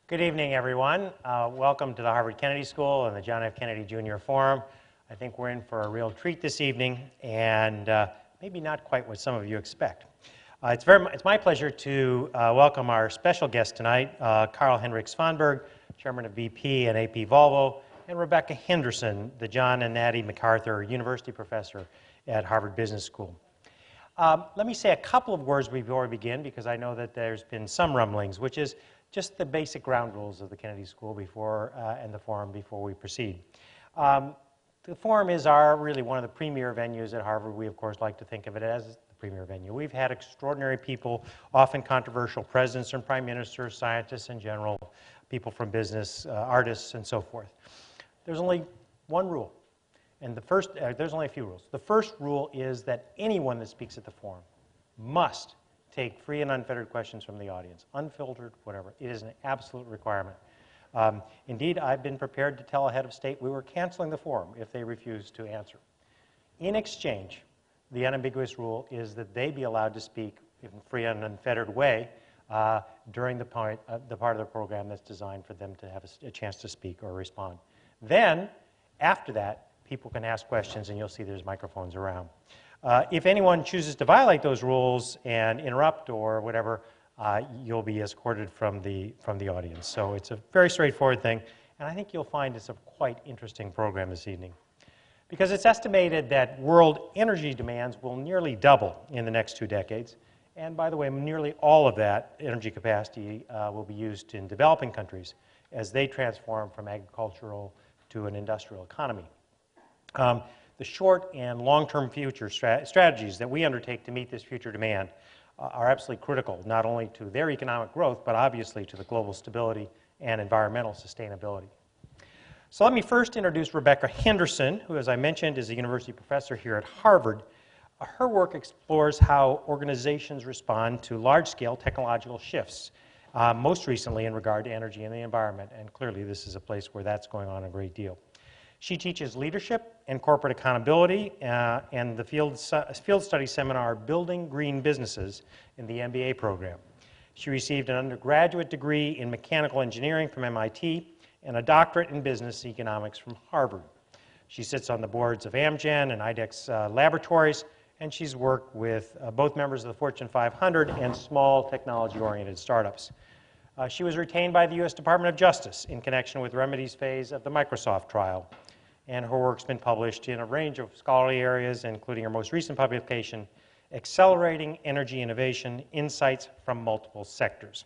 Good evening, everyone. Welcome to the Harvard Kennedy School and the John F. Kennedy Jr. Forum. I think we're in for a real treat this evening, and maybe not quite what some of you expect. It's my pleasure to welcome our special guest tonight, Carl-Henric Svanberg, Chairman of BP and AP Volvo, and Rebecca Henderson, the John and Natty MacArthur University Professor at Harvard Business School. Let me say a couple of words before we begin, because I know that there's been some rumblings, which is just the basic ground rules of the Kennedy School before and the forum before we proceed. The forum is really one of the premier venues at Harvard. We, of course, like to think of it as the premier venue. We've had extraordinary people, often controversial presidents and prime ministers, scientists in general, people from business, artists, and so forth. There's only one rule, and there's only a few rules. The first rule is that anyone that speaks at the forum must take free and unfettered questions from the audience, unfiltered, whatever. It is an absolute requirement. Indeed, I've been prepared to tell a head of state we were canceling the forum if they refused to answer. In exchange, the unambiguous rule is that they be allowed to speak in a free and unfettered way during the part of the program that's designed for them to have a chance to speak or respond. Then, after that, people can ask questions, and you'll see there's microphones around. If anyone chooses to violate those rules and interrupt or whatever, you'll be escorted from the audience. So it's a very straightforward thing, and I think you'll find it's a quite interesting program this evening. Because it's estimated that world energy demands will nearly double in the next 2 decades. And by the way, nearly all of that energy capacity will be used in developing countries as they transform from agricultural to an industrial economy. The short and long-term future strategies that we undertake to meet this future demand are absolutely critical, not only to their economic growth, but obviously to the global stability and environmental sustainability. So let me first introduce Rebecca Henderson, who, as I mentioned, is a university professor here at Harvard. Her work explores how organizations respond to large-scale technological shifts, most recently in regard to energy and the environment, and clearly this is a place where that's going on a great deal. She teaches leadership and corporate accountability and the field study seminar Building Green Businesses in the MBA program. She received an undergraduate degree in mechanical engineering from MIT and a doctorate in business economics from Harvard. She sits on the boards of Amgen and IDEX laboratories, and she's worked with both members of the Fortune 500 and small technology-oriented startups. She was retained by the U.S. Department of Justice in connection with remedies phase of the Microsoft trial. And her work's been published in a range of scholarly areas, including her most recent publication, Accelerating Energy Innovation, Insights from Multiple Sectors.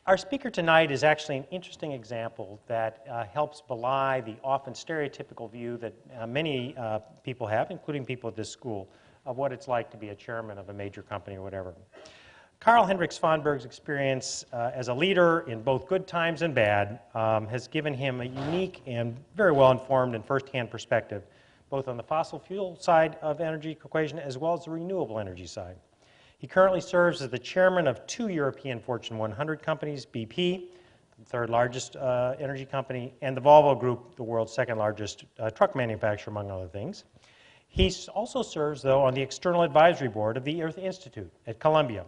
Our speaker tonight is actually an interesting example that helps belie the often stereotypical view that many people have, including people at this school, of what it's like to be a chairman of a major company or whatever. Carl-Henric Svanberg's experience as a leader in both good times and bad has given him a unique and very well-informed and first-hand perspective, both on the fossil fuel side of energy equation as well as the renewable energy side. He currently serves as the chairman of 2 European Fortune 100 companies, BP, the third largest energy company, and the Volvo Group, the world's second largest truck manufacturer, among other things. He also serves, though, on the external advisory board of the Earth Institute at Columbia.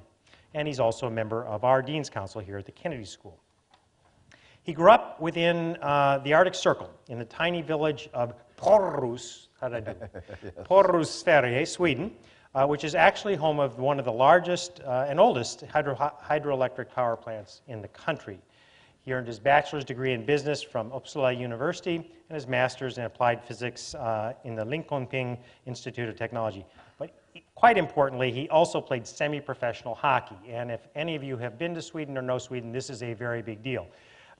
And he's also a member of our Dean's Council here at the Kennedy School. He grew up within the Arctic Circle in the tiny village of Pryce, Sverige, Sweden, which is actually home of one of the largest and oldest hydroelectric power plants in the country. He earned his bachelor's degree in business from Uppsala University and his master's in applied physics in the Linköping Institute of Technology. But quite importantly, he also played semi-professional hockey. And if any of you have been to Sweden or know Sweden, this is a very big deal.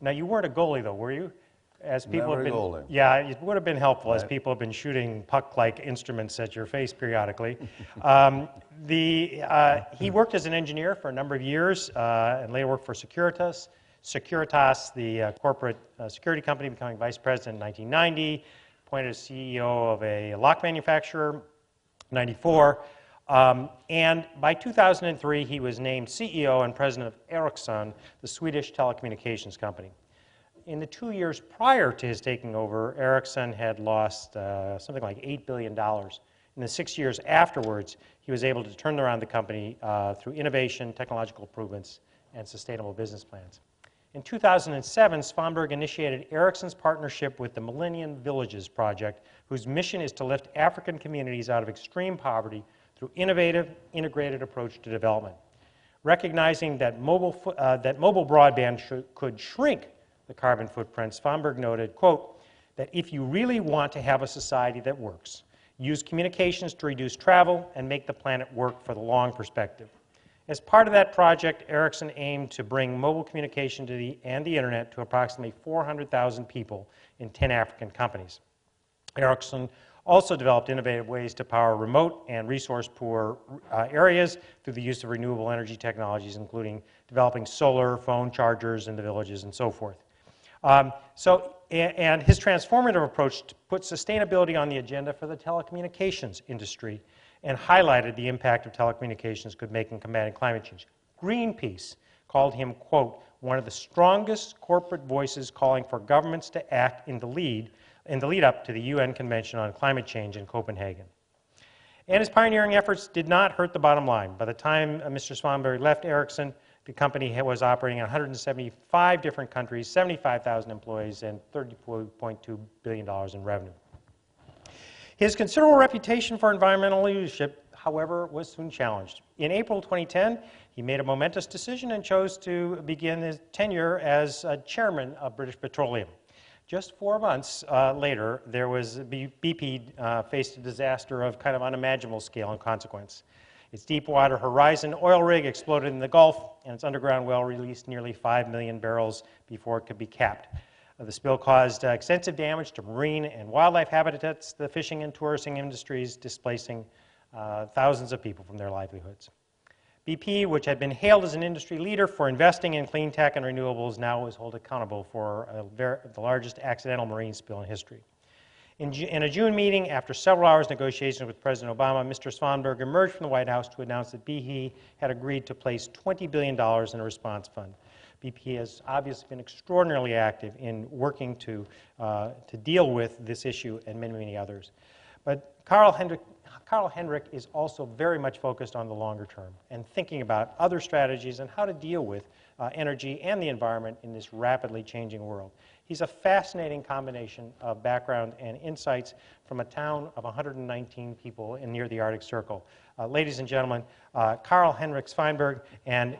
Now, you weren't a goalie, though, were you? As people Never have been, goalie. Yeah, it would have been helpful Right. as people have been shooting puck-like instruments at your face periodically. He worked as an engineer for a number of years and later worked for Securitas, the corporate security company, becoming vice president in 1990, appointed as CEO of a lock manufacturer, 94. And by 2003, he was named CEO and president of Ericsson, the Swedish telecommunications company. In the 2 years prior to his taking over, Ericsson had lost something like $8 billion. In the 6 years afterwards, he was able to turn around the company through innovation, technological improvements, and sustainable business plans. In 2007, Svanberg initiated Ericsson's partnership with the Millennium Villages Project, whose mission is to lift African communities out of extreme poverty through innovative, integrated approach to development. Recognizing that mobile broadband could shrink the carbon footprint, Svanberg noted, quote, that if you really want to have a society that works, use communications to reduce travel and make the planet work for the long perspective. As part of that project, Ericsson aimed to bring mobile communication and the internet to approximately 400,000 people in 10 African companies. Ericsson also developed innovative ways to power remote and resource-poor areas through the use of renewable energy technologies, including developing solar, phone chargers in the villages, and so forth. And his transformative approach put sustainability on the agenda for the telecommunications industry and highlighted the impact of telecommunications could make in combating climate change. Greenpeace called him, quote, one of the strongest corporate voices calling for governments to act in the lead up to the UN Convention on Climate Change in Copenhagen. And his pioneering efforts did not hurt the bottom line. By the time Mr. Svanberg left Ericsson, the company was operating in 175 different countries, 75,000 employees, and $34.2 billion in revenue. His considerable reputation for environmental leadership, however, was soon challenged. In April 2010, he made a momentous decision and chose to begin his tenure as chairman of British Petroleum. Just 4 months later, BP faced a disaster of kind of unimaginable scale and consequence. Its Deepwater Horizon oil rig exploded in the Gulf, and its underground well released nearly 5 million barrels before it could be capped. The spill caused extensive damage to marine and wildlife habitats, the fishing and tourism industries, displacing thousands of people from their livelihoods. BP, which had been hailed as an industry leader for investing in clean tech and renewables, now was held accountable for the largest accidental marine spill in history. In a June meeting, after several hours negotiations with President Obama, Mr. Svanberg emerged from the White House to announce that BP had agreed to place $20 billion in a response fund. BP has obviously been extraordinarily active in working to deal with this issue and many, many others. But Carl-Henric is also very much focused on the longer term and thinking about other strategies and how to deal with energy and the environment in this rapidly changing world. He's a fascinating combination of background and insights from a town of 119 people near the Arctic Circle. Ladies and gentlemen, Carl-Henric Svanberg and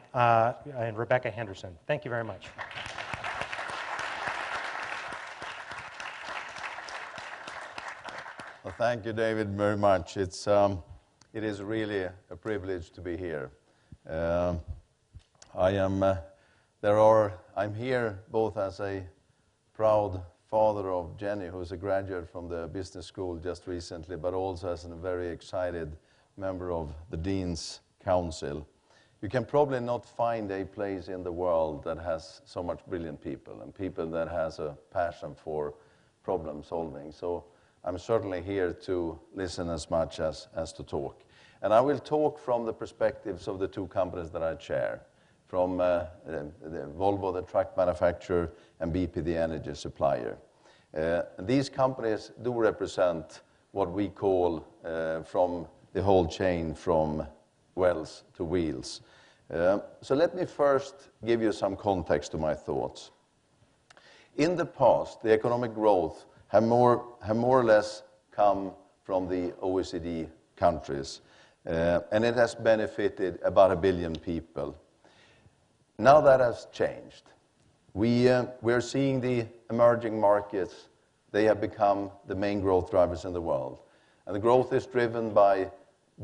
Rebecca Henderson. Thank you very much. Well, thank you, David, very much. It is really a privilege to be here. I'm here both as a proud father of Jenny, who's a graduate from the business school just recently, but also as a very excited member of the Dean's Council. You can probably not find a place in the world that has so much brilliant people and people that has a passion for problem solving. So I'm certainly here to listen as much as to talk. And I will talk from the perspectives of the two companies that I chair, from the Volvo, the truck manufacturer, and BP, the energy supplier. These companies do represent what we call from the whole chain from wells to wheels. So let me first give you some context to my thoughts. In the past, the economic growth have more or less come from the OECD countries, and it has benefited about 1 billion people. Now that has changed. We're seeing the emerging markets, they have become the main growth drivers in the world. And the growth is driven by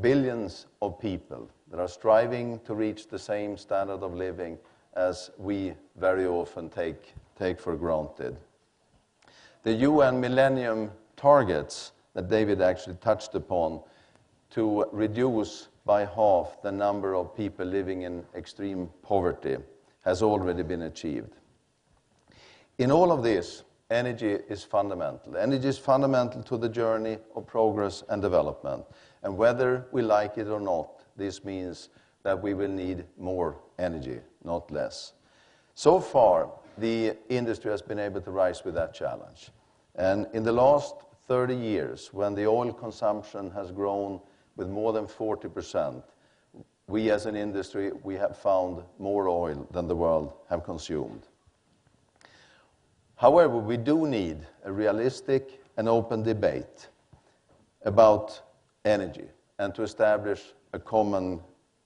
billions of people that are striving to reach the same standard of living as we very often take for granted. The UN Millennium Targets that David actually touched upon to reduce by half the number of people living in extreme poverty has already been achieved. In all of this, energy is fundamental. Energy is fundamental to the journey of progress and development. And whether we like it or not, this means that we will need more energy, not less. So far, the industry has been able to rise with that challenge. And in the last 30 years, when the oil consumption has grown with more than 40%, we as an industry, we have found more oil than the world have consumed. However, we do need a realistic and open debate about energy and to establish a common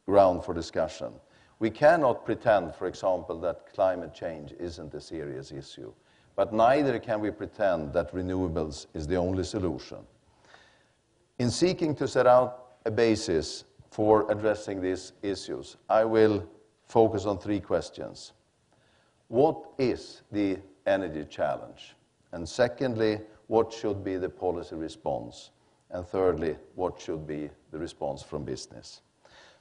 ground for discussion. We cannot pretend, for example, that climate change isn't a serious issue, but neither can we pretend that renewables is the only solution. In seeking to set out a basis for addressing these issues, I will focus on 3 questions. What is the energy challenge? And secondly, what should be the policy response? And thirdly, what should be the response from business?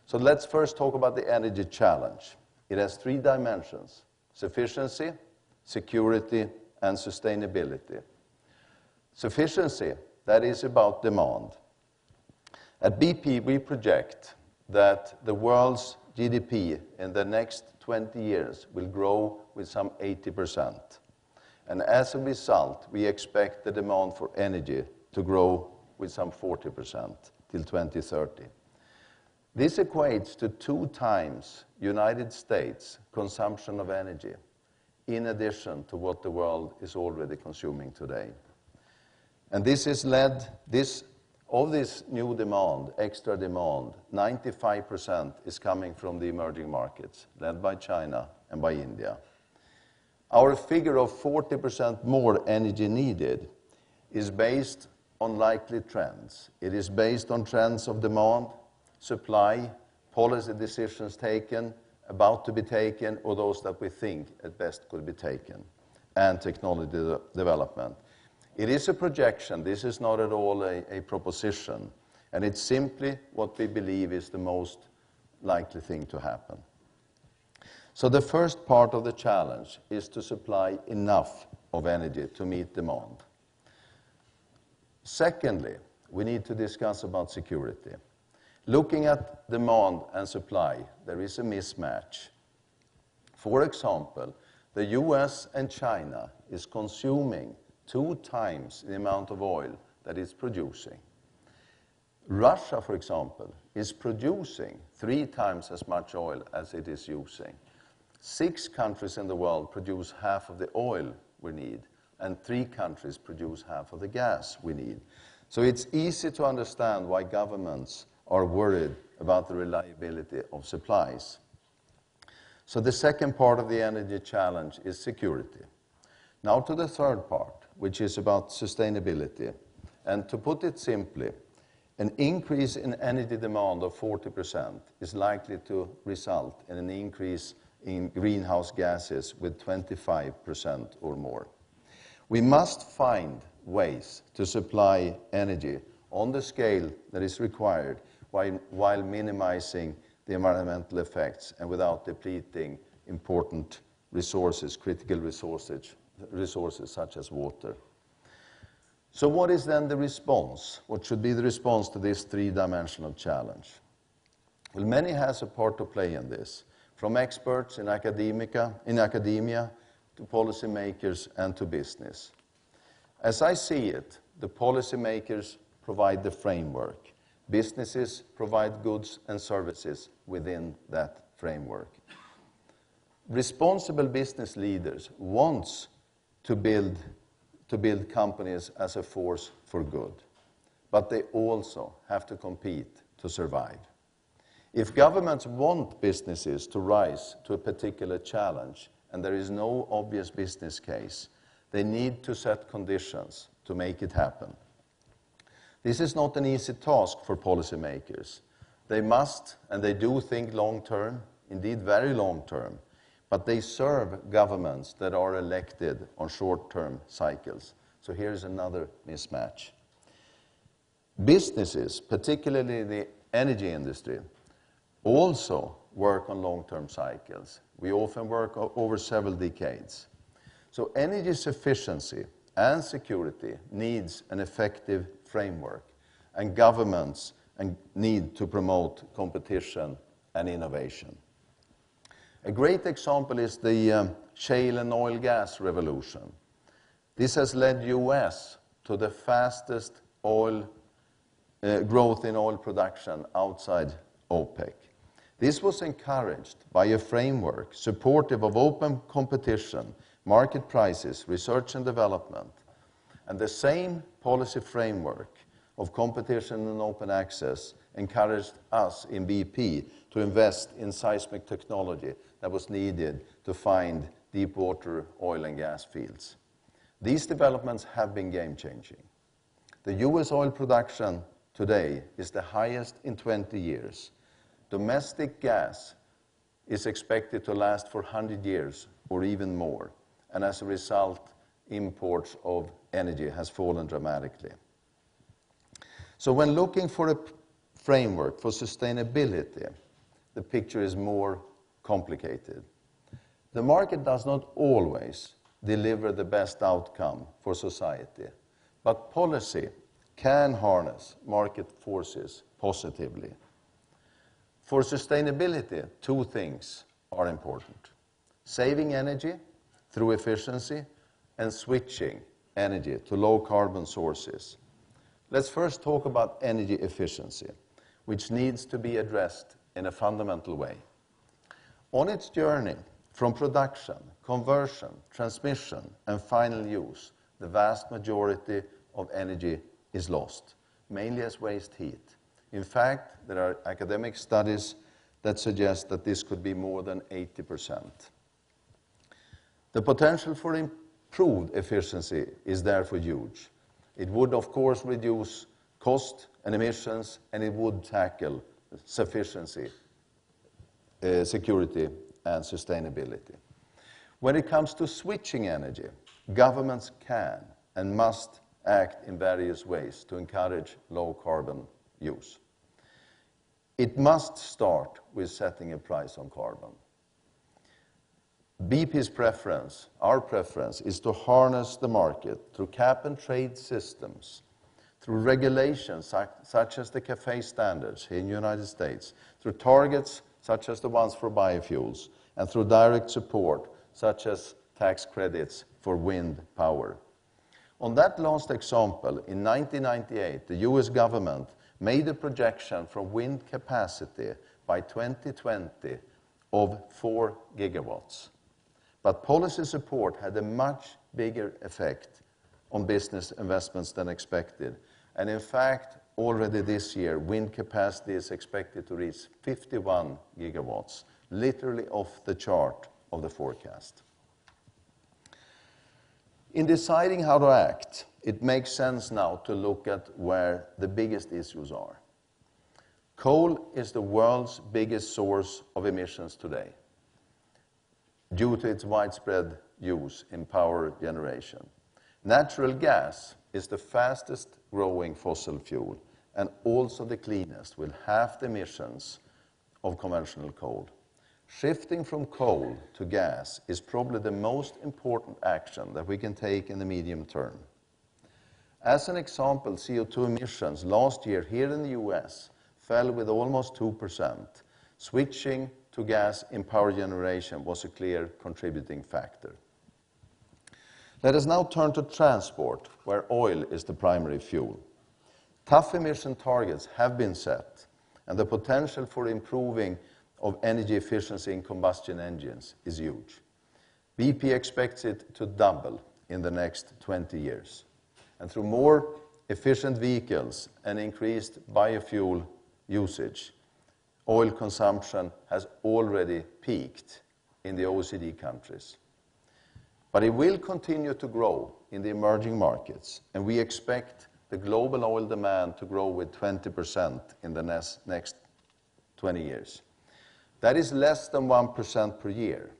So let's first talk about the energy challenge. It has 3 dimensions: sufficiency, security, and sustainability. Sufficiency, that is about demand. At BP, we project that the world's GDP in the next 20 years will grow with some 80%. And as a result, we expect the demand for energy to grow with some 40% till 2030. This equates to 2 times United States consumption of energy, in addition to what the world is already consuming today. And this is led, of this new demand, extra demand, 95% is coming from the emerging markets, led by China and by India. Our figure of 40% more energy needed is based on likely trends. It is based on trends of demand, supply, policy decisions taken, about to be taken, or those that we think at best could be taken, and technology development. It is a projection. This is not at all a proposition, and it's simply what we believe is the most likely thing to happen. So the first part of the challenge is to supply enough of energy to meet demand. Secondly, we need to discuss about security. Looking at demand and supply, there is a mismatch. For example, the US and China is consuming 2 times the amount of oil that it's producing. Russia, for example, is producing 3 times as much oil as it is using. 6 countries in the world produce half of the oil we need, and 3 countries produce half of the gas we need. So it's easy to understand why governments are worried about the reliability of supplies. So the second part of the energy challenge is security. Now to the third part, which is about sustainability. And to put it simply, an increase in energy demand of 40% is likely to result in an increase in greenhouse gases with 25% or more. We must find ways to supply energy on the scale that is required while minimizing the environmental effects and without depleting important resources, critical resources such as water. So what is then the response? What should be the response to this 3-dimensional challenge? Well, many has a part to play in this, from experts in academia to policymakers and to business. As I see it, the policymakers provide the framework. Businesses provide goods and services within that framework. Responsible business leaders want to build companies as a force for good, but they also have to compete to survive. If governments want businesses to rise to a particular challenge and there is no obvious business case, they need to set conditions to make it happen. This is not an easy task for policymakers. They must and they do think long-term, indeed very long-term, but they serve governments that are elected on short-term cycles. So here's another mismatch. Businesses, particularly the energy industry, also work on long-term cycles. We often work over several decades. So energy sufficiency and security needs an effective framework, and governments need to promote competition and innovation. A great example is the shale and oil gas revolution. This has led US to the fastest growth in oil production outside OPEC. This was encouraged by a framework supportive of open competition, market prices, research and development, and the same policy framework of competition and open access encouraged us in BP to invest in seismic technology that was needed to find deep water oil and gas fields. These developments have been game-changing. The US oil production today is the highest in 20 years. Domestic gas is expected to last for 100 years or even more, and as a result, imports of energy has fallen dramatically. So when looking for a framework for sustainability, the picture is more complicated. The market does not always deliver the best outcome for society, but policy can harness market forces positively. For sustainability, two things are important: saving energy through efficiency and switching energy to low-carbon sources. Let's first talk about energy efficiency, which needs to be addressed in a fundamental way. On its journey from production, conversion, transmission, and final use, the vast majority of energy is lost, mainly as waste heat. In fact, there are academic studies that suggest that this could be more than 80%. The potential for improved efficiency is therefore huge. It would, of course, reduce cost and emissions, and it would tackle sufficiency, security, and sustainability. When it comes to switching energy, governments can and must act in various ways to encourage low-carbon use. It must start with setting a price on carbon. BP's preference, our preference, is to harness the market through cap-and-trade systems, through regulations such as the CAFE standards here in the United States, through targets such as the ones for biofuels, and through direct support such as tax credits for wind power. On that last example, in 1998, the US government made a projection for wind capacity by 2020 of 4 gigawatts. But policy support had a much bigger effect on business investments than expected. And in fact, already this year, wind capacity is expected to reach 51 gigawatts, literally off the chart of the forecast. In deciding how to act, it makes sense now to look at where the biggest issues are. Coal is the world's biggest source of emissions today, due to its widespread use in power generation. Natural gas is the fastest growing fossil fuel and also the cleanest, with half the emissions of conventional coal. Shifting from coal to gas is probably the most important action that we can take in the medium term. As an example, CO2 emissions last year here in the US fell with almost 2%. Switching to gas in power generation was a clear contributing factor. Let us now turn to transport, where oil is the primary fuel. Tough emission targets have been set, and the potential for improving of energy efficiency in combustion engines is huge. BP expects it to double in the next 20 years. And through more efficient vehicles and increased biofuel usage, oil consumption has already peaked in the OECD countries. But it will continue to grow in the emerging markets, and we expect the global oil demand to grow with 20% in the next 20 years. That is less than 1% per year.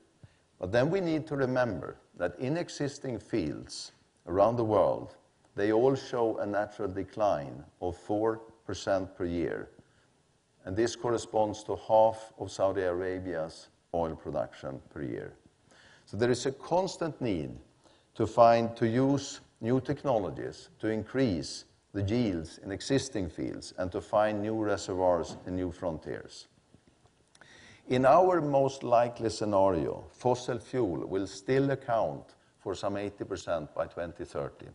But then we need to remember that in existing fields around the world, they all show a natural decline of 4% per year. And this corresponds to half of Saudi Arabia's oil production per year. So there is a constant need to use new technologies to increase the yields in existing fields and to find new reservoirs and new frontiers. In our most likely scenario, fossil fuel will still account for some 80% by 2030.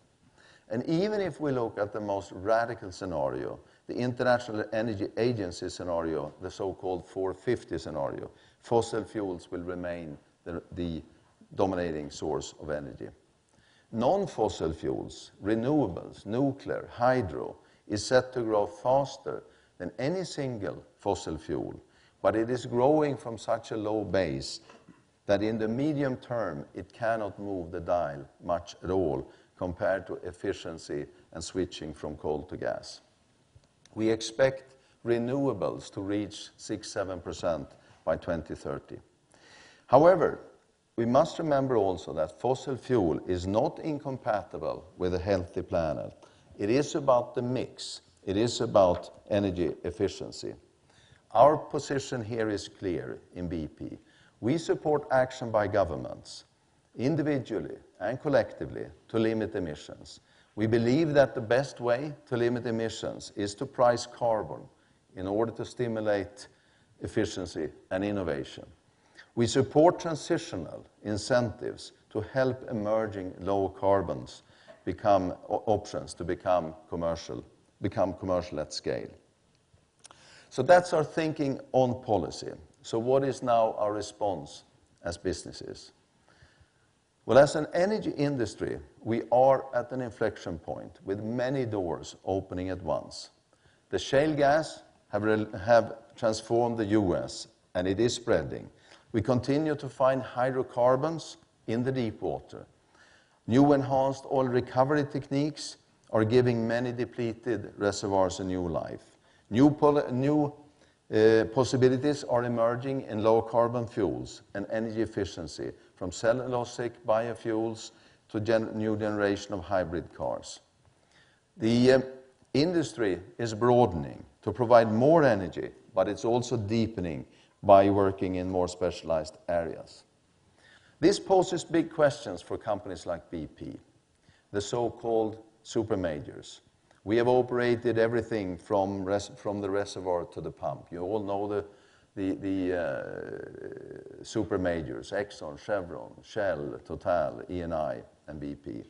And even if we look at the most radical scenario, the International Energy Agency scenario, the so-called 450 scenario, fossil fuels will remain the dominating source of energy. Non-fossil fuels, renewables, nuclear, hydro, is set to grow faster than any single fossil fuel, but it is growing from such a low base that in the medium term it cannot move the dial much at all compared to efficiency and switching from coal to gas. We expect renewables to reach 6-7% by 2030. However, we must remember also that fossil fuel is not incompatible with a healthy planet. It is about the mix. It is about energy efficiency. Our position here is clear in BP. We support action by governments, individually and collectively, to limit emissions. We believe that the best way to limit emissions is to price carbon in order to stimulate efficiency and innovation. We support transitional incentives to help emerging low carbons become options to become commercial at scale. So that's our thinking on policy. So what is now our response as businesses? Well, as an energy industry, we are at an inflection point with many doors opening at once. The shale gas have transformed the US, and it is spreading. We continue to find hydrocarbons in the deep water. New enhanced oil recovery techniques are giving many depleted reservoirs a new life. New possibilities are emerging in low-carbon fuels and energy efficiency, from cellulosic biofuels to new generation of hybrid cars. The industry is broadening to provide more energy, but it's also deepening by working in more specialized areas. This poses big questions for companies like BP, the so-called super majors. We have operated everything from the reservoir to the pump. You all know the super majors, Exxon, Chevron, Shell, Total, Eni, and BP.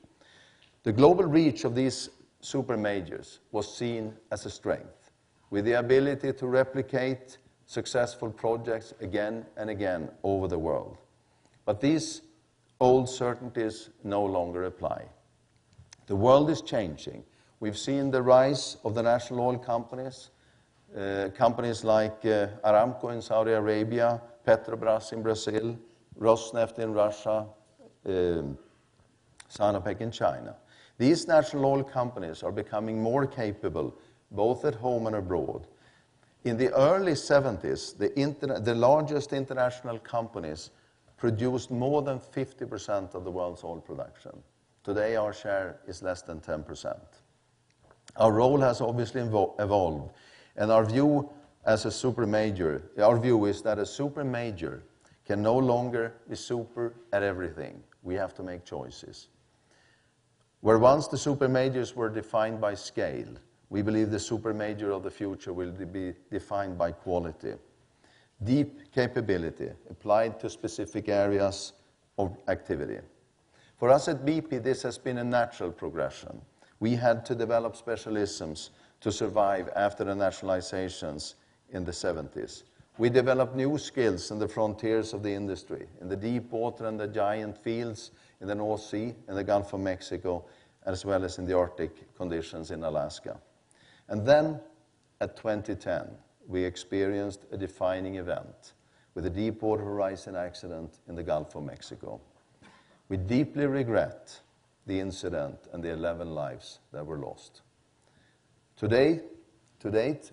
The global reach of these super majors was seen as a strength, with the ability to replicate successful projects again and again over the world. But these old certainties no longer apply. The world is changing. We've seen the rise of the national oil companies, companies like Aramco in Saudi Arabia, Petrobras in Brazil, Rosneft in Russia, Sinopec in China. These national oil companies are becoming more capable, both at home and abroad. In the early 70s, the largest international companies produced more than 50% of the world's oil production. Today, our share is less than 10%. Our role has obviously evolved, and our view as a super major, our view is that a super major can no longer be super at everything. We have to make choices. Where once the super majors were defined by scale, we believe the super major of the future will be defined by quality. Deep capability applied to specific areas of activity. For us at BP, this has been a natural progression. We had to develop specialisms to survive after the nationalizations in the 70s. We developed new skills in the frontiers of the industry, in the deep water and the giant fields in the North Sea and the Gulf of Mexico, as well as in the Arctic conditions in Alaska. And then, at 2010, we experienced a defining event with a Deepwater Horizon accident in the Gulf of Mexico. We deeply regret the incident and the 11 lives that were lost. To date,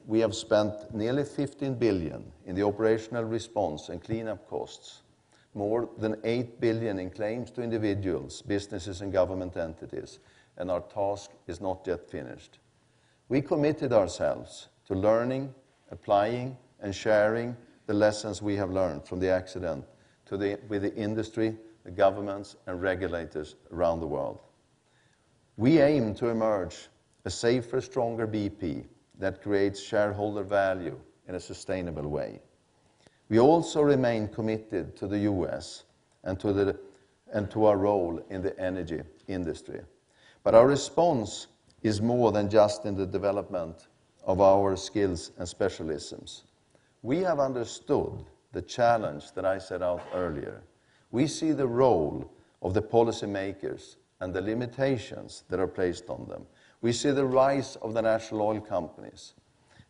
we have spent nearly 15 billion in the operational response and cleanup costs, more than 8 billion in claims to individuals, businesses, and government entities, and our task is not yet finished. We committed ourselves to learning, applying, and sharing the lessons we have learned from the accident with the industry, the governments, and regulators around the world. We aim to emerge a safer, stronger BP that creates shareholder value in a sustainable way. We also remain committed to the US and to our role in the energy industry. But our response is more than just in the development of our skills and specialisms. We have understood the challenge that I set out earlier. We see the role of the policymakers and the limitations that are placed on them. We see the rise of the national oil companies.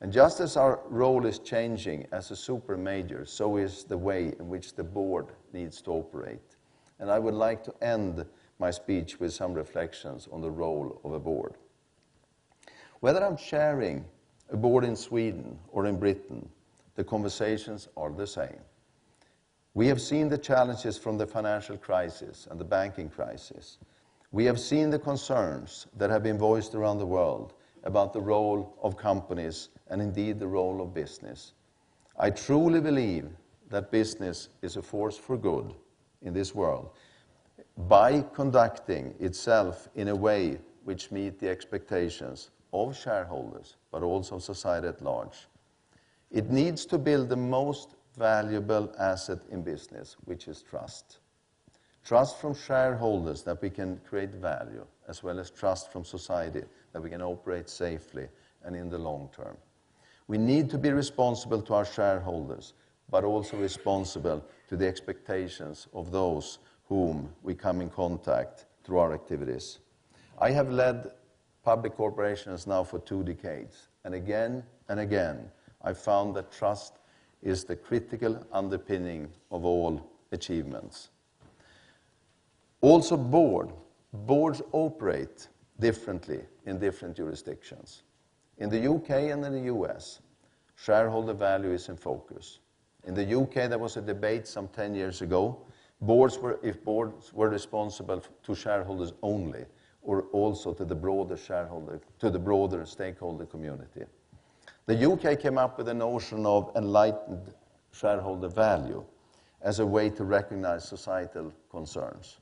And just as our role is changing as a super major, so is the way in which the board needs to operate. And I would like to end my speech with some reflections on the role of a board. Whether I'm chairing a board in Sweden or in Britain, the conversations are the same. We have seen the challenges from the financial crisis and the banking crisis. We have seen the concerns that have been voiced around the world about the role of companies and indeed the role of business. I truly believe that business is a force for good in this world by conducting itself in a way which meets the expectations of shareholders, but also society at large. It needs to build the most valuable asset in business, which is trust. Trust from shareholders that we can create value, as well as trust from society that we can operate safely and in the long term. We need to be responsible to our shareholders, but also responsible to the expectations of those whom we come in contact through our activities. I have led public corporations now for 2 decades, and again, I found that trust is the critical underpinning of all achievements. Also boards operate differently in different jurisdictions. In the UK and in the US, shareholder value is in focus. In the UK, there was a debate some 10 years ago, if boards were responsible to shareholders only, or also to the broader stakeholder community. The UK came up with the notion of enlightened shareholder value as a way to recognize societal concerns.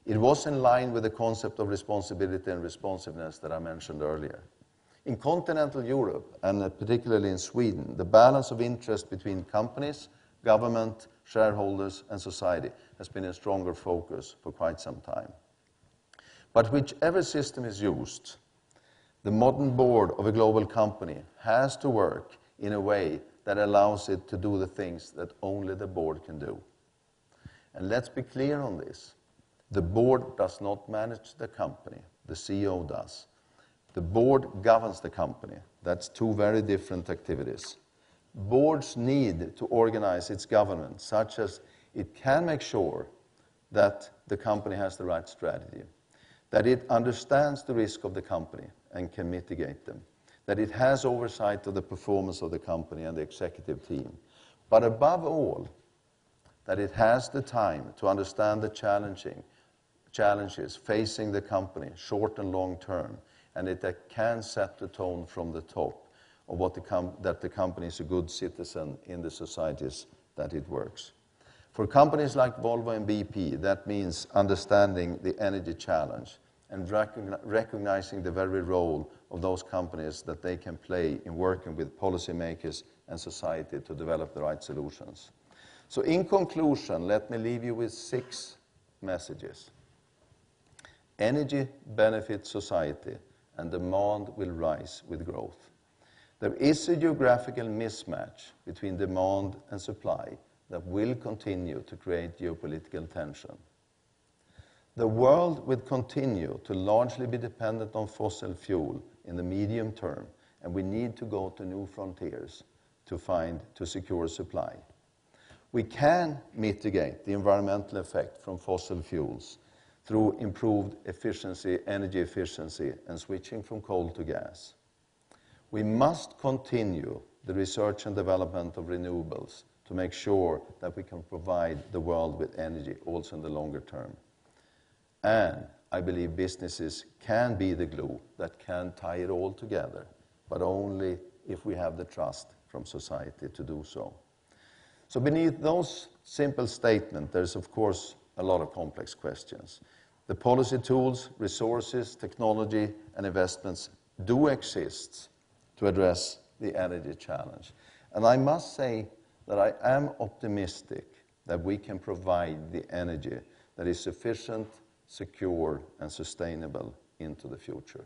It was in line with the concept of responsibility and responsiveness that I mentioned earlier. In continental Europe, and particularly in Sweden, the balance of interest between companies, government, shareholders, and society has been in stronger focus for quite some time. But whichever system is used, the modern board of a global company has to work in a way that allows it to do the things that only the board can do. And let's be clear on this. The board does not manage the company. The CEO does. The board governs the company. That's 2 very different activities. Boards need to organize its government such as it can make sure that the company has the right strategy, that it understands the risk of the company and can mitigate them, that it has oversight of the performance of the company and the executive team, but above all, that it has the time to understand the challenges facing the company, short and long term, and it can set the tone from the top of that the company is a good citizen in the societies that it works. For companies like Volvo and BP, that means understanding the energy challenge and recognizing the very role of those companies that they can play in working with policymakers and society to develop the right solutions. So in conclusion, let me leave you with 6 messages. Energy benefits society, and demand will rise with growth. There is a geographical mismatch between demand and supply that will continue to create geopolitical tension. The world will continue to largely be dependent on fossil fuel in the medium term, and we need to go to new frontiers to secure supply. We can mitigate the environmental effect from fossil fuels through improved efficiency, energy efficiency, and switching from coal to gas. We must continue the research and development of renewables to make sure that we can provide the world with energy also in the longer term. And I believe businesses can be the glue that can tie it all together, but only if we have the trust from society to do so. So beneath those simple statements, there's of course a lot of complex questions. The policy tools, resources, technology, and investments do exist to address the energy challenge. And I must say that I am optimistic that we can provide the energy that is sufficient, secure, and sustainable into the future.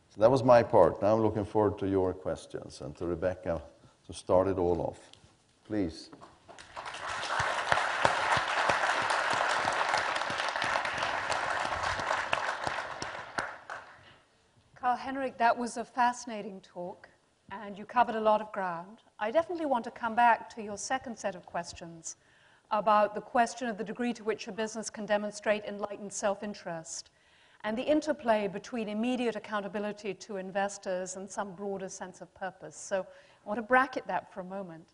So that was my part. Now I'm looking forward to your questions and to Rebecca to start it all off. Please. Carl-Henric, that was a fascinating talk, and you covered a lot of ground. I definitely want to come back to your second set of questions about the question of the degree to which a business can demonstrate enlightened self-interest and the interplay between immediate accountability to investors and some broader sense of purpose. So I want to bracket that for a moment.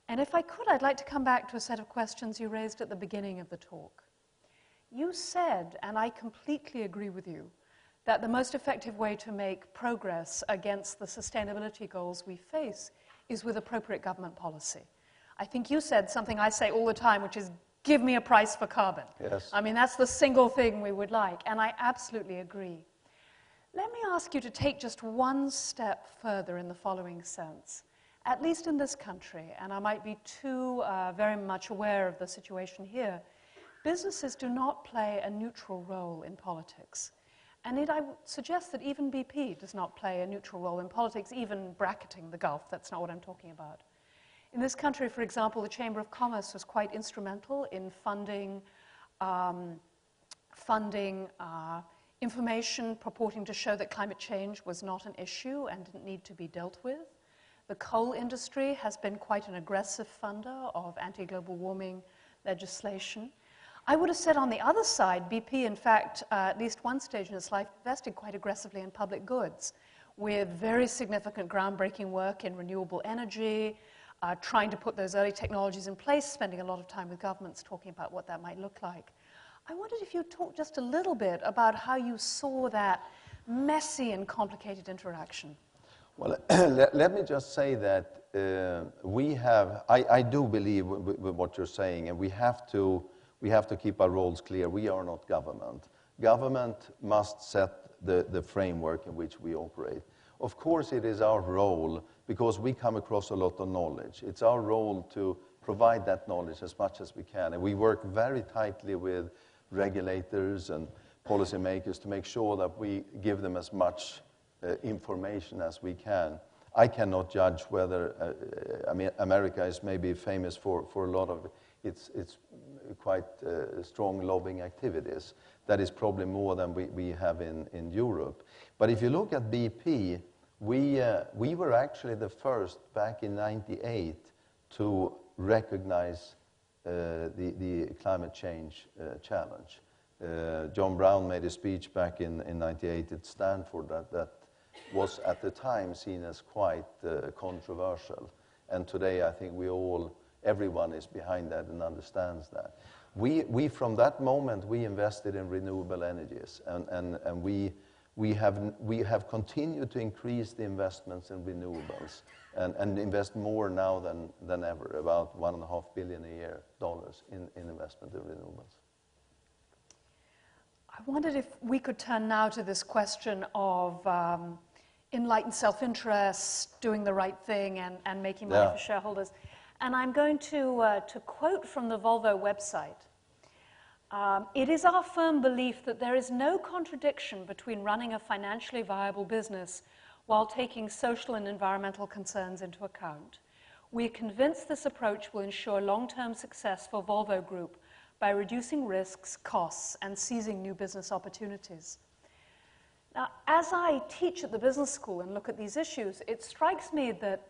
And if I could, I'd like to come back to a set of questions you raised at the beginning of the talk. You said, and I completely agree with you, that the most effective way to make progress against the sustainability goals we face is with appropriate government policy. I think you said something I say all the time, which is, give me a price for carbon. Yes. I mean, that's the single thing we would like, and I absolutely agree. Let me ask you to take just one step further in the following sense. At least in this country, and I might be too very much aware of the situation here, businesses do not play a neutral role in politics. And I would suggest that even BP does not play a neutral role in politics, even bracketing the Gulf. That's not what I'm talking about. In this country, for example, the Chamber of Commerce was quite instrumental in funding information purporting to show that climate change was not an issue and didn't need to be dealt with. The coal industry has been quite an aggressive funder of anti-global warming legislation. I would have said on the other side, BP, in fact, at least one stage in its life, invested quite aggressively in public goods with very significant groundbreaking work in renewable energy, trying to put those early technologies in place, spending a lot of time with governments talking about what that might look like. I wondered if you'd talk just a little bit about how you saw that messy and complicated interaction. Well, let me just say that I do believe with what you're saying, and we have to keep our roles clear. We are not government. Government must set the framework in which we operate. Of course, it is our role, because we come across a lot of knowledge. It's our role to provide that knowledge as much as we can. And we work very tightly with regulators and policymakers to make sure that we give them as much information as we can. I cannot judge whether, America is maybe famous for a lot of its quite strong lobbying activities. That is probably more than we have in Europe. But if you look at BP, we were actually the first back in '98 to recognize the climate change challenge. John Brown made a speech back in '98 at Stanford that was at the time seen as quite controversial. And today I think everyone is behind that and understands that. We from that moment, we invested in renewable energies, and we have continued to increase the investments in renewables and invest more now than ever, about $1.5 billion a year in investment in renewables. I wondered if we could turn now to this question of enlightened self-interest, doing the right thing, and making money for shareholders. And I'm going to quote from the Volvo website. It is our firm belief that there is no contradiction between running a financially viable business while taking social and environmental concerns into account. We are convinced this approach will ensure long-term success for Volvo Group by reducing risks, costs, and seizing new business opportunities. Now, as I teach at the business school and look at these issues, it strikes me that,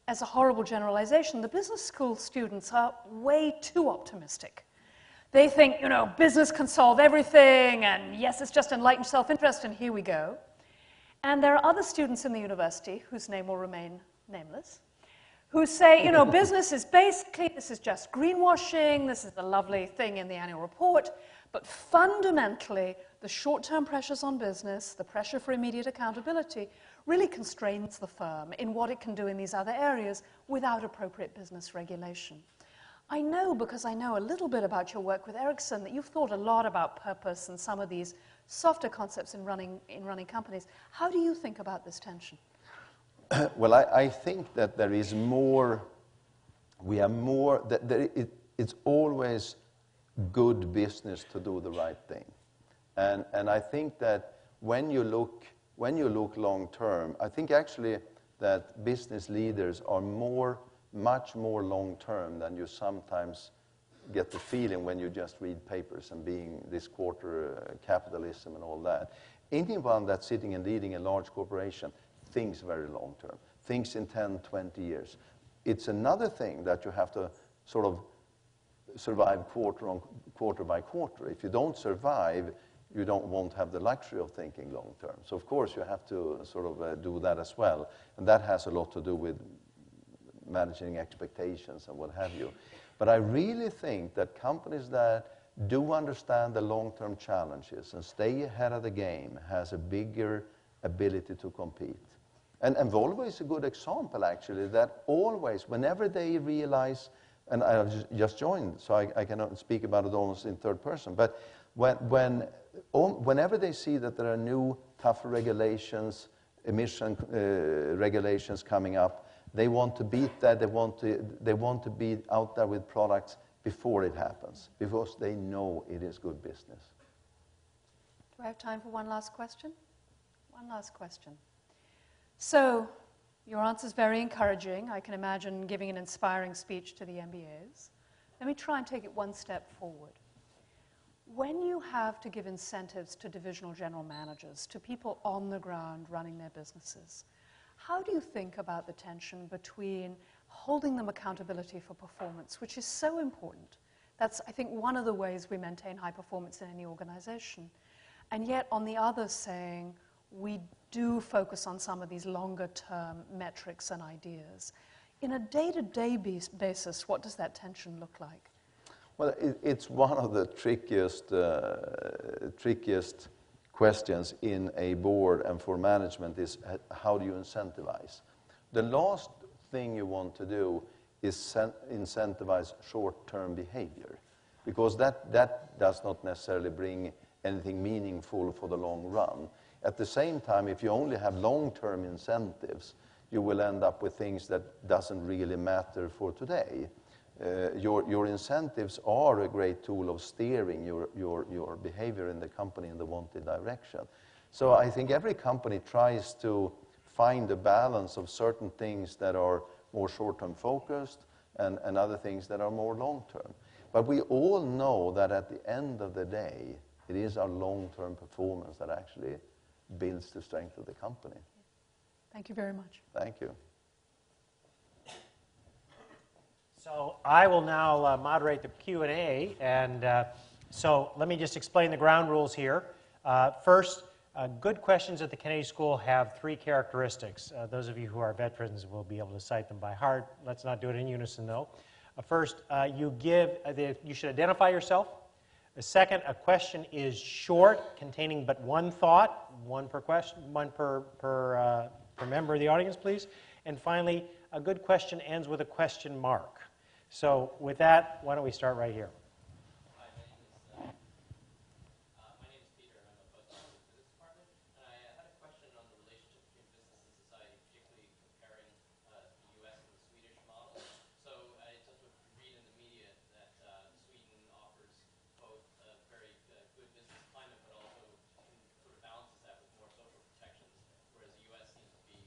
as a horrible generalization, the business school students are way too optimistic. They think, business can solve everything, and yes, it's just enlightened self-interest, and here we go. And there are other students in the university, whose name will remain nameless, who say, business is basically, this is just greenwashing, this is the lovely thing in the annual report, but fundamentally, the short-term pressures on business, the pressure for immediate accountability, really constrains the firm in what it can do in these other areas without appropriate business regulation. I know, because I know a little bit about your work with Ericsson, that you've thought a lot about purpose and some of these softer concepts in running companies. How do you think about this tension? Well, I think that there is more, it's always good business to do the right thing. And I think that when you look long term, I think actually that business leaders are much more long term than you sometimes get the feeling when you just read papers and being this quarter capitalism and all that. anyone that's sitting and leading a large corporation thinks very long term, thinks in 10, 20 years. It's another thing that you have to sort of survive quarter by quarter. If you don't survive, you won't have the luxury of thinking long term. So of course you have to sort of do that as well. And that has a lot to do with managing expectations and what have you. But I really think that companies that do understand the long-term challenges and stay ahead of the game has a bigger ability to compete. And Volvo is a good example, actually, that always, whenever they realize, and I have just joined, so I cannot speak about it almost in third person, but whenever they see that there are new, tougher regulations, emission regulations coming up, they want to beat that, they want to be out there with products before it happens, because they know it is good business. Do I have time for one last question? One last question. So, your answer is very encouraging. I can imagine giving an inspiring speech to the MBAs. Let me try and take it one step forward. When you have to give incentives to divisional general managers, to people on the ground running their businesses, how do you think about the tension between holding them accountability for performance, which is so important? That's, I think, one of the ways we maintain high performance in any organization. And yet, on the other, saying, we do focus on some of these longer-term metrics and ideas. In a day-to-day basis, what does that tension look like? Well, it's one of the trickiest questions in a board and for management is how do you incentivize? The last thing you want to do is incentivize short-term behavior, because that does not necessarily bring anything meaningful for the long run. At the same time, if you only have long-term incentives, you will end up with things that doesn't really matter for today. Your incentives are a great tool of steering your behavior in the company in the wanted direction. So I think every company tries to find a balance of certain things that are more short-term focused and other things that are more long-term. But we all know that at the end of the day, it is our long-term performance that actually builds the strength of the company. Thank you very much. Thank you. So I will now moderate the Q&A, and so let me just explain the ground rules here. First, good questions at the Kennedy School have three characteristics. Those of you who are veterans will be able to cite them by heart. Let's not do it in unison, though. First, you should identify yourself. The second, a question is short, containing but one thought, one per question, one per member of the audience, please. And finally, a good question ends with a question mark. So with that, why don't we start right here? Hi, my name is Peter, and I'm a postdoc in the physics department. And I had a question on the relationship between business and society, particularly comparing the U.S. and the Swedish model. So I just would read in the media that Sweden offers both a very good business climate, but also sort of balances that with more social protections, whereas the U.S. seems to be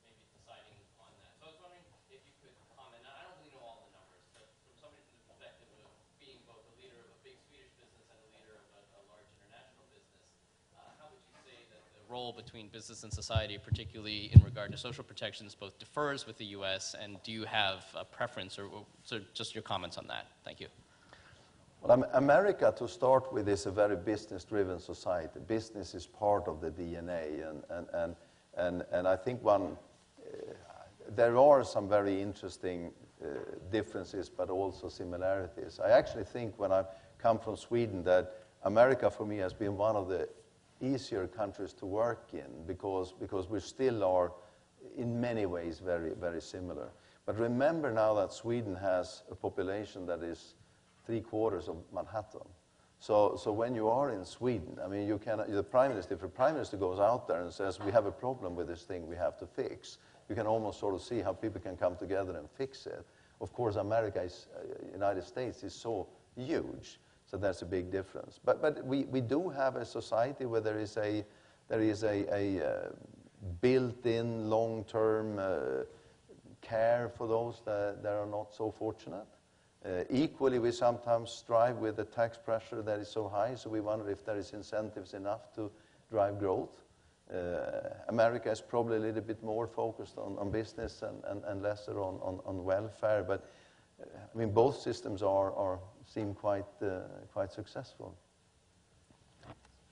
maybe deciding on that. So I was wondering if you could comment. Now, I don't really know all the numbers, but from somebody from the perspective of being both a leader of a big Swedish business and a leader of a large international business, how would you say that the role between business and society, particularly in regard to social protections, both differs with the U.S., and do you have a preference, or so just your comments on that? Thank you. Well, America, to start with, is a very business-driven society. Business is part of the DNA, and I think there are some very interesting differences, but also similarities. I actually think when I come from Sweden that America, for me, has been one of the easier countries to work in because we still are, in many ways, very, very similar. But remember now that Sweden has a population that is 3/4 of Manhattan. So when you are in Sweden, I mean, if the Prime Minister goes out there and says, we have a problem with this thing we have to fix, you can almost sort of see how people can come together and fix it. Of course, United States is so huge, so that's a big difference. But we do have a society where there is a built-in long-term care for those that are not so fortunate. Equally, we sometimes strive with the tax pressure that is so high, so we wonder if there is incentives enough to drive growth. America is probably a little bit more focused on business and lesser on welfare, but I mean, both systems seem quite successful.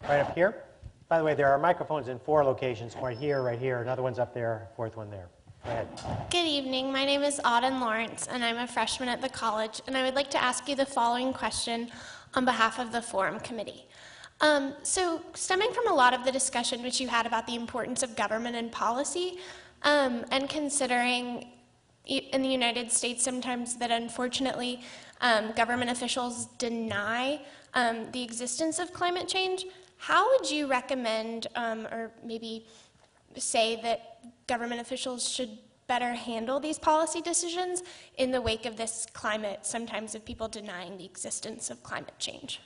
Right up here. By the way, there are microphones in 4 locations, right here, another one's up there, 4th one there. Go ahead. Good evening. My name is Aden Lawrence, and I'm a freshman at the college, and I would like to ask you the following question on behalf of the Forum Committee. So stemming from a lot of the discussion which you had about the importance of government and policy, and considering in the United States sometimes that unfortunately government officials deny the existence of climate change, how would you recommend or maybe say that government officials should better handle these policy decisions in the wake of this climate, sometimes of people denying the existence of climate change?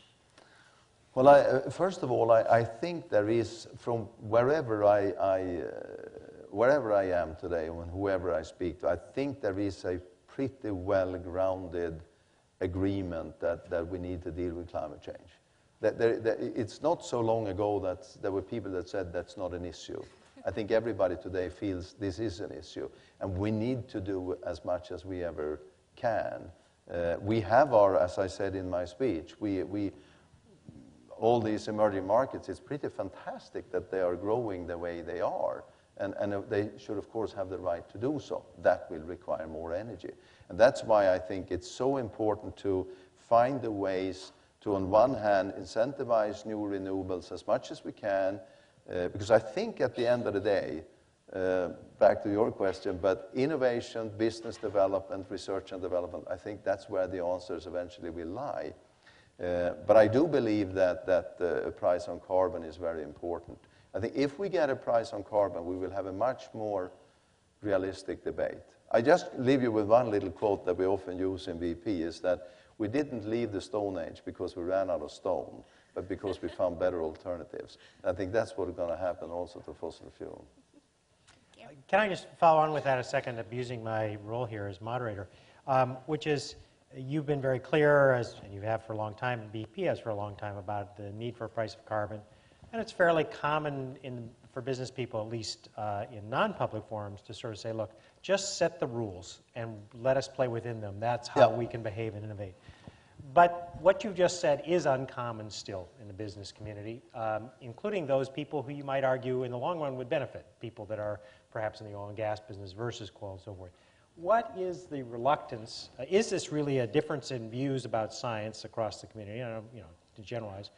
Well, first of all, I think there is, from wherever I am today, and whoever I speak to, I think there is a pretty well-grounded agreement that we need to deal with climate change. It's not so long ago that there were people that said that's not an issue. I think everybody today feels this is an issue, and we need to do as much as we ever can. We have our, as I said in my speech, all these emerging markets, it's pretty fantastic that they are growing the way they are. And they should, of course, have the right to do so. That will require more energy. And that's why I think it's so important to find the ways to, on one hand, incentivize new renewables as much as we can, because I think at the end of the day, back to your question, but innovation, business development, research and development, I think that's where the answers eventually will lie. But I do believe that a price on carbon is very important. I think if we get a price on carbon, we will have a much more realistic debate. I just leave you with one little quote that we often use in VP, is that we didn't leave the Stone Age because we ran out of stone, but because we found better alternatives. And I think that's what's going to happen also to fossil fuel. Can I just follow on with that a second, abusing my role here as moderator, which is, you've been very clear, and you have for a long time, and BP has for a long time, about the need for a price of carbon. And it's fairly common for business people, at least in non-public forums, to sort of say, look, just set the rules and let us play within them. That's how we can behave and innovate. But what you've just said is uncommon still in the business community, including those people who you might argue in the long run would benefit, people that are perhaps in the oil and gas business versus coal and so forth. What is the reluctance? Is this really a difference in views about science across the community, to generalize?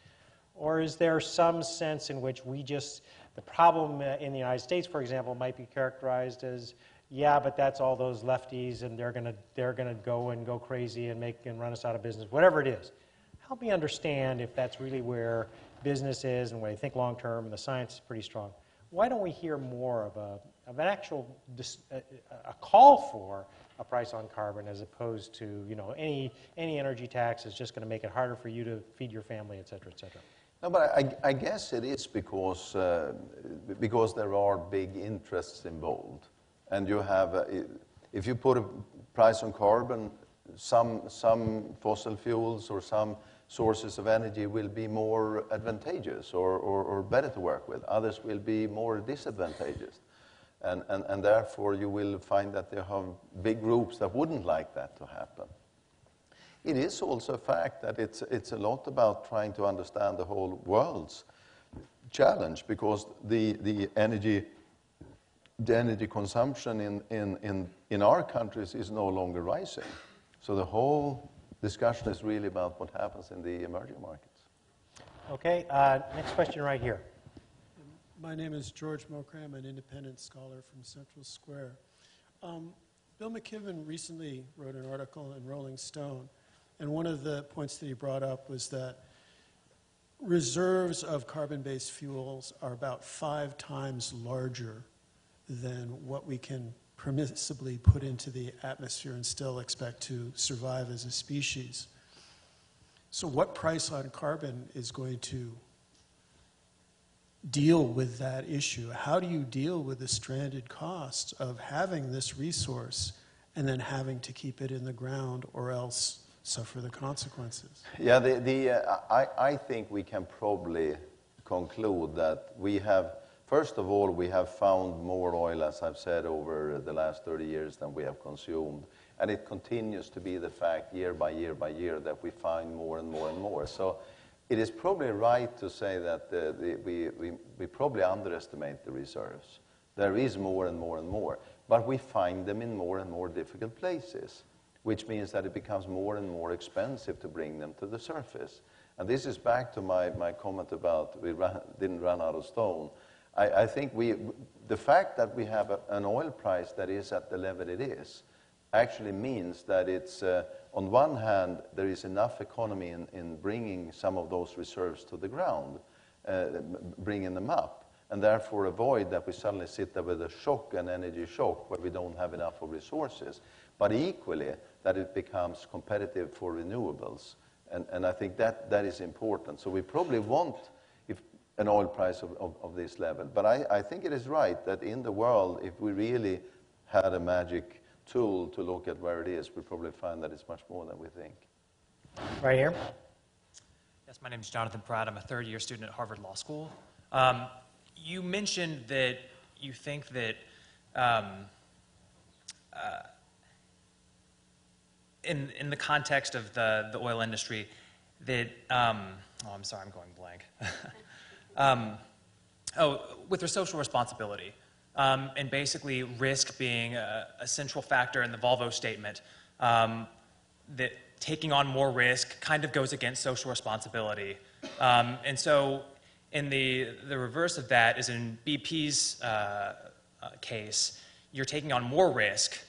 Or is there some sense in which the problem in the United States, for example, might be characterized as, yeah, but that's all those lefties, and they're gonna go crazy and run us out of business, whatever it is. Help me understand if that's really where business is and where they think long term, and the science is pretty strong. Why don't we hear more of an actual a call for a price on carbon, as opposed to any energy tax is just going to make it harder for you to feed your family, et cetera, et cetera. No, but I guess it is because there are big interests involved, and you have if you put a price on carbon, some fossil fuels or some sources of energy will be more advantageous or better to work with. Others will be more disadvantageous. And therefore you will find that there are big groups that wouldn't like that to happen. It is also a fact that it's a lot about trying to understand the whole world's challenge, because the energy consumption in our countries is no longer rising. So the whole discussion is really about what happens in the emerging markets. Okay, next question right here. My name is George Makram, an independent scholar from Central Square. Bill McKibben recently wrote an article in Rolling Stone, and one of the points that he brought up was that reserves of carbon-based fuels are about 5 times larger than what we can permissibly put into the atmosphere and still expect to survive as a species. So what price on carbon is going to deal with that issue? How do you deal with the stranded costs of having this resource and then having to keep it in the ground or else suffer the consequences? Yeah, I think we can probably conclude that we have, first of all, we have found more oil, as I've said, over the last 30 years than we have consumed. And it continues to be the fact year by year by year that we find more and more and more. So it is probably right to say that we probably underestimate the reserves. There is more and more and more. But we find them in more and more difficult places, which means that it becomes more and more expensive to bring them to the surface. And this is back to my comment about didn't run out of stone. I think the fact that we have an oil price that is at the level it is actually means that it's, on one hand, there is enough economy in bringing some of those reserves to the ground, bringing them up, and therefore avoid that we suddenly sit there with a shock, an energy shock, where we don't have enough of resources. But equally, that it becomes competitive for renewables. And I think that is important. So we probably want an oil price of this level. But I think it is right that in the world, if we really had a magic tool to look at where it is, we probably find that it's much more than we think. Right here. Yes, my name is Jonathan Pratt. I'm a third-year student at Harvard Law School. You mentioned that you think that in the context of the oil industry, that oh, I'm sorry, I'm going blank. With their social responsibility, and basically risk being a central factor in the Volvo statement, that taking on more risk kind of goes against social responsibility. And so in the reverse of that is in BP's case, you're taking on more risk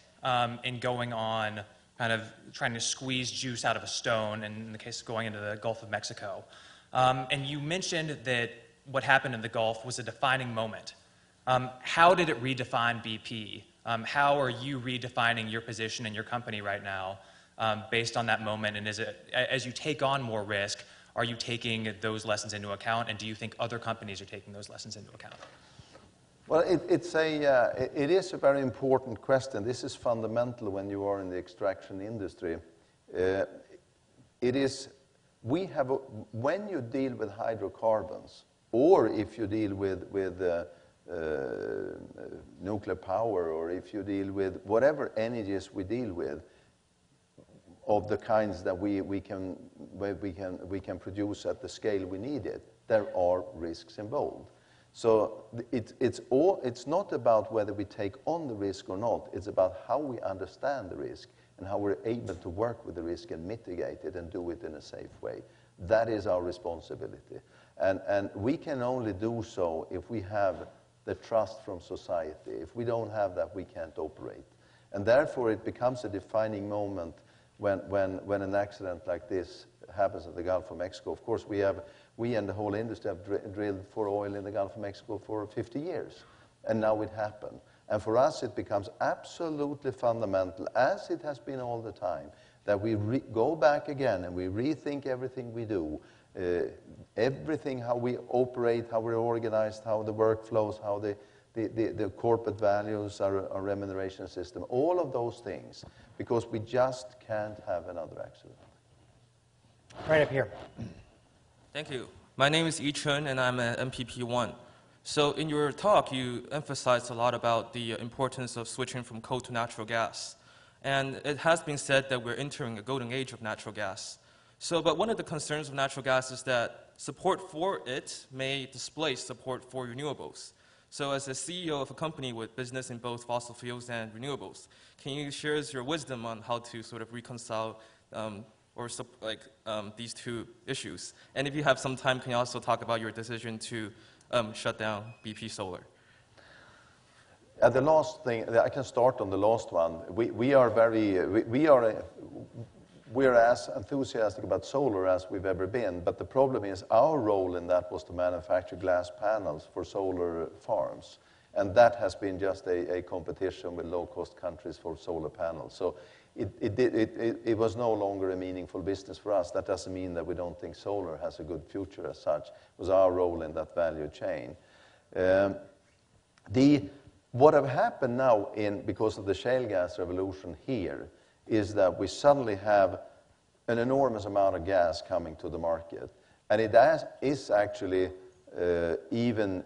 in going on kind of trying to squeeze juice out of a stone, and in the case of going into the Gulf of Mexico. And you mentioned that what happened in the Gulf was a defining moment. How did it redefine BP? How are you redefining your position in your company right now based on that moment? And is it, as you take on more risk, are you taking those lessons into account? And do you think other companies are taking those lessons into account? Well, it is a very important question. This is fundamental when you are in the extraction industry. When you deal with hydrocarbons, or if you deal with nuclear power, or if you deal with whatever energies we deal with, of the kinds that we can produce at the scale we need it, there are risks involved. So it's not about whether we take on the risk or not. It's about how we understand the risk and how we're able to work with the risk and mitigate it and do it in a safe way. That is our responsibility. And we can only do so if we have the trust from society. If we don't have that, we can't operate. And therefore, it becomes a defining moment when an accident like this happens in the Gulf of Mexico. Of course, we and the whole industry have drilled for oil in the Gulf of Mexico for 50 years, and now it happened. And for us, it becomes absolutely fundamental, as it has been all the time, that we go back again and we rethink everything we do, everything, how we operate, how we're organized, how the work flows, how the corporate values, our remuneration system, all of those things, because we just can't have another accident. Right up here. Thank you. My name is Yi Chun, and I'm an MPP1. So in your talk, you emphasized a lot about the importance of switching from coal to natural gas. And it has been said that we're entering a golden age of natural gas. But one of the concerns of natural gas is that support for it may displace support for renewables. So as a CEO of a company with business in both fossil fuels and renewables, can you share your wisdom on how to sort of reconcile these two issues? And if you have some time, can you also talk about your decision to shut down BP Solar? The last thing, I can start on the last one. We are as enthusiastic about solar as we've ever been, but the problem is our role in that was to manufacture glass panels for solar farms. And that has been just a competition with low-cost countries for solar panels. So it was no longer a meaningful business for us. That doesn't mean that we don't think solar has a good future as such. It was our role in that value chain. What have happened now because of the shale gas revolution here is that we suddenly have an enormous amount of gas coming to the market. And it is actually even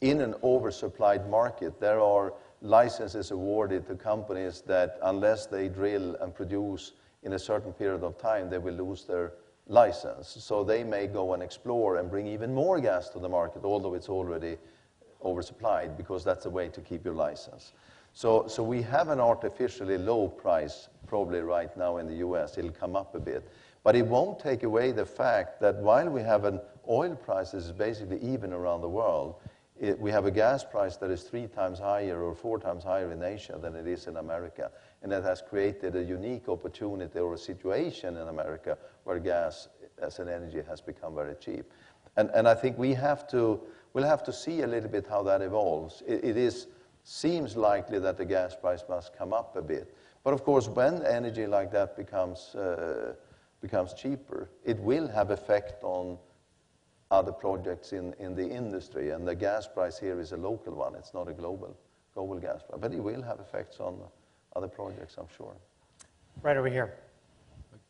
in an oversupplied market, there are licenses awarded to companies that unless they drill and produce in a certain period of time, they will lose their license. So they may go and explore and bring even more gas to the market, although it's already oversupplied, because that's a way to keep your license. So we have an artificially low price probably right now in the US. It'll come up a bit. But it won't take away the fact that while we have an oil price that is basically even around the world, we have a gas price that is 3 times higher or 4 times higher in Asia than it is in America. And that has created a unique opportunity or a situation in America where gas as an energy has become very cheap. And I think we'll have to see a little bit how that evolves. Seems likely that the gas price must come up a bit. But of course, when energy like that becomes cheaper, it will have effect on other projects in the industry. And the gas price here is a local one. It's not a global gas price. But it will have effects on other projects, I'm sure. Right over here.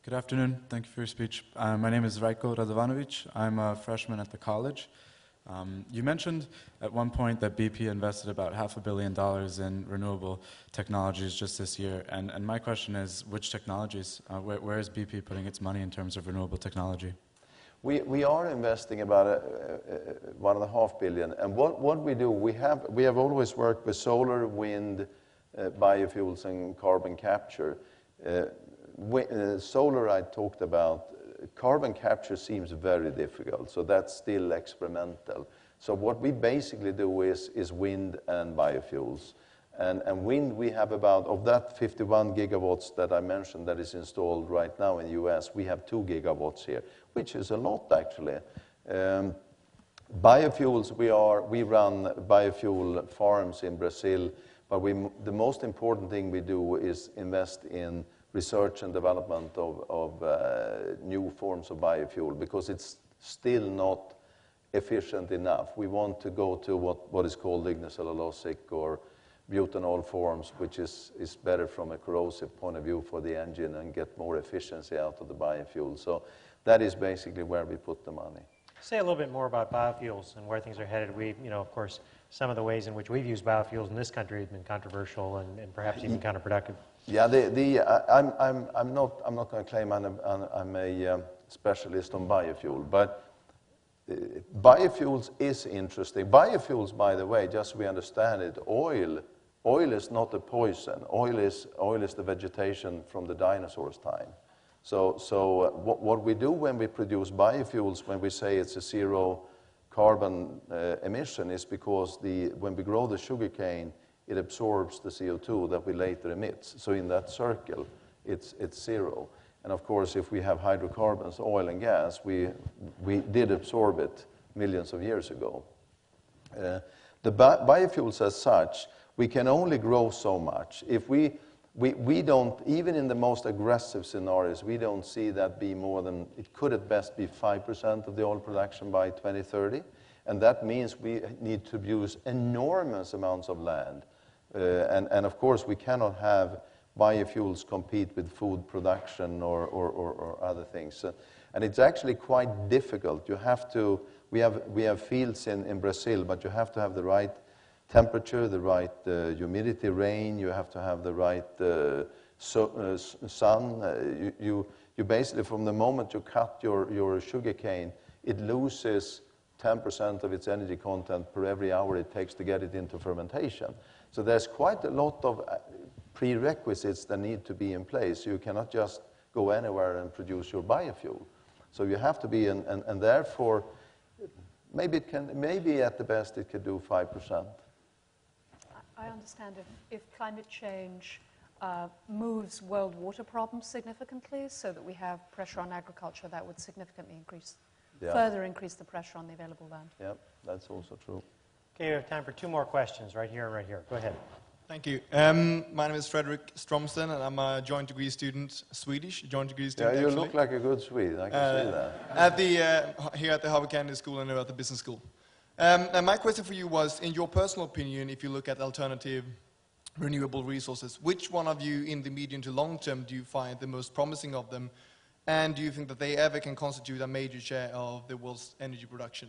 Good afternoon. Thank you for your speech. My name is Rajko Radovanovic. I'm a freshman at the college. You mentioned at one point that BP invested about $500 million in renewable technologies just this year. And my question is, which technologies? Where is BP putting its money in terms of renewable technology? We are investing about $1.5 billion. And what we do, we have always worked with solar, wind, biofuels, and carbon capture. Solar I talked about. Carbon capture seems very difficult, so that's still experimental. So what we basically do is wind and biofuels. And wind, we have about, of that 51 gigawatts that I mentioned that is installed right now in the US, we have 2 gigawatts here, which is a lot actually. Biofuels, we run biofuel farms in Brazil, but the most important thing we do is invest in research and development of new forms of biofuel, because it's still not efficient enough. We want to go to what is called lignocellulosic or butanol forms, which is better from a corrosive point of view for the engine and get more efficiency out of the biofuel. So that is basically where we put the money. Say a little bit more about biofuels and where things are headed. Of course, some of the ways in which we've used biofuels in this country have been controversial and perhaps even counterproductive. Yeah, I'm not going to claim I'm a specialist on biofuel, but biofuels is interesting. Biofuels, by the way, just so we understand it, oil is not a poison. Oil is the vegetation from the dinosaurs' time. So what we do when we produce biofuels, when we say it's a zero carbon emission, is because when we grow the sugarcane, it absorbs the CO2 that we later emit. So in that circle, it's zero. And of course, if we have hydrocarbons, oil and gas, we did absorb it millions of years ago. The biofuels as such, we can only grow so much. If we don't, even in the most aggressive scenarios, we don't see that be more than, it could at best be 5% of the oil production by 2030. And that means we need to use enormous amounts of land. And of course, we cannot have biofuels compete with food production or other things. And it's actually quite difficult. You have to, we have fields in Brazil, but you have to have the right temperature, the right humidity, rain. You have to have the right sun. You basically, from the moment you cut your sugar cane, it loses 10% of its energy content per every hour it takes to get it into fermentation. So there's quite a lot of prerequisites that need to be in place. You cannot just go anywhere and produce your biofuel. So you have to be, and therefore, maybe at the best it could do 5%. I understand if climate change moves world water problems significantly, so that we have pressure on agriculture, that would significantly further increase the pressure on the available land. Yeah, that's also true. Okay, we have time for 2 more questions, right here and right here. Go ahead. Thank you. My name is Frederick Stromsten, and I'm a joint degree student, Swedish joint degree student. Yeah, you actually. look like a good Swede, I can see that. Here at the Harvard Kennedy School and at the business school. And my question for you was, in your personal opinion, if you look at alternative renewable resources, which one of you in the medium to long term do you find the most promising of them? And do you think that they ever can constitute a major share of the world's energy production?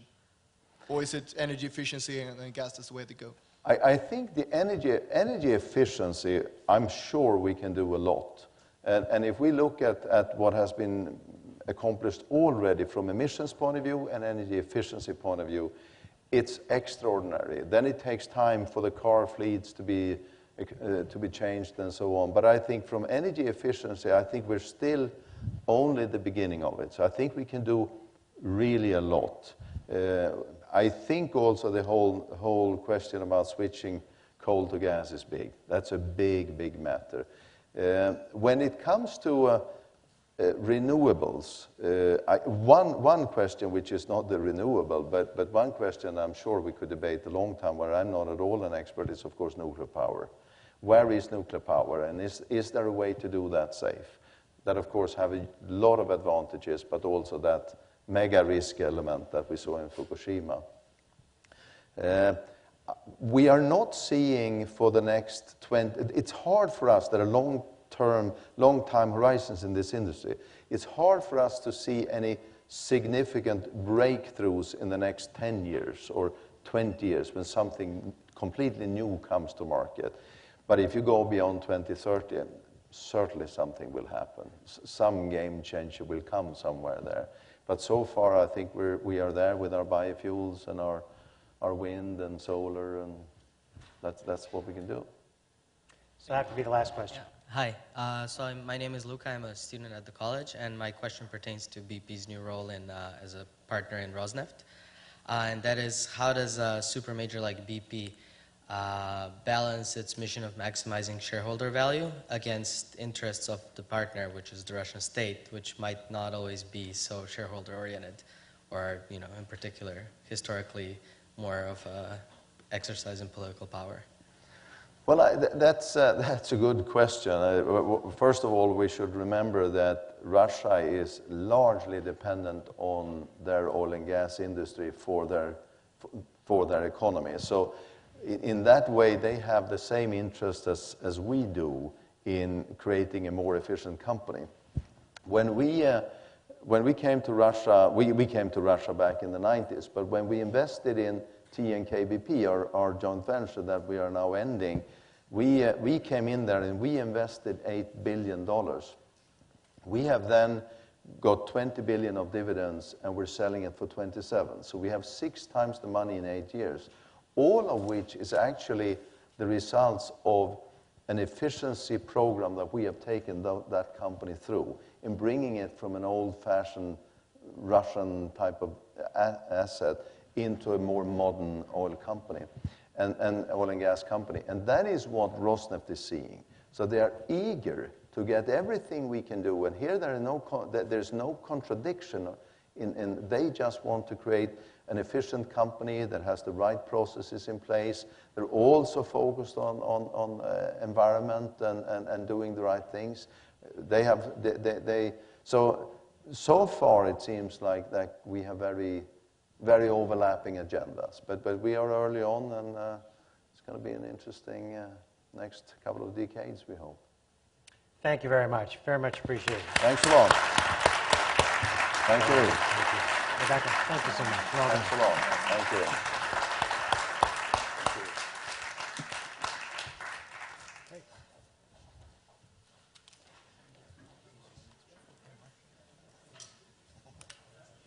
Or is it energy efficiency and gas is the way to go? I think the energy efficiency, I'm sure we can do a lot. And if we look at what has been accomplished already from emissions point of view and energy efficiency point of view, it's extraordinary. Then it takes time for the car fleets to be changed and so on. But I think from energy efficiency, I think we're still only at the beginning of it. So I think we can do really a lot. I think also the whole question about switching coal to gas is big. That's a big, big matter. When it comes to renewables, one question which is not the renewable, but one question I'm sure we could debate a long time, where I'm not at all an expert, is of course nuclear power. Where is nuclear power, and is there a way to do that safe? That of course have a lot of advantages, but also that mega risk element that we saw in Fukushima. We are not seeing for the next 20, it's hard for us, there are long time horizons in this industry. It's hard for us to see any significant breakthroughs in the next 10 years or 20 years when something completely new comes to market. But if you go beyond 2030, certainly something will happen. Some game changer will come somewhere there. But so far, I think we are there with our biofuels and our wind and solar, and that's what we can do. So that would be the last question. Yeah. Hi. My name is Luca. I'm a student at the college, and my question pertains to BP's new role as a partner in Rosneft. And that is, how does a super major like BP balance its mission of maximizing shareholder value against interests of the partner, which is the Russian state, which might not always be so shareholder-oriented, or, in particular, historically, more of a exercise in political power? Well, that's a good question. First of all, we should remember that Russia is largely dependent on their oil and gas industry for their economy. So in that way, they have the same interest as we do in creating a more efficient company. When we came to Russia, we came to Russia back in the 90s, but when we invested in TNK-BP, our joint venture that we are now ending, we came in there and we invested $8 billion. We have then got 20 billion of dividends and we're selling it for 27. So we have 6 times the money in 8 years, all of which is actually the results of an efficiency program that we have taken that company through in bringing it from an old-fashioned Russian type of asset into a more modern oil company and oil and gas company. And that is what Rosneft is seeing. So they are eager to get everything we can do. And here there's no contradiction. They just want to create an efficient company that has the right processes in place. They're also focused on environment and doing the right things. So far it seems like that we have very, very overlapping agendas. But we are early on, and it's going to be an interesting next couple of decades, we hope. Thank you very much. Very much appreciated. Thanks a lot. Thank you. Thank you. Rebecca, thank you so much. Well done. Thanks a lot. Thank you.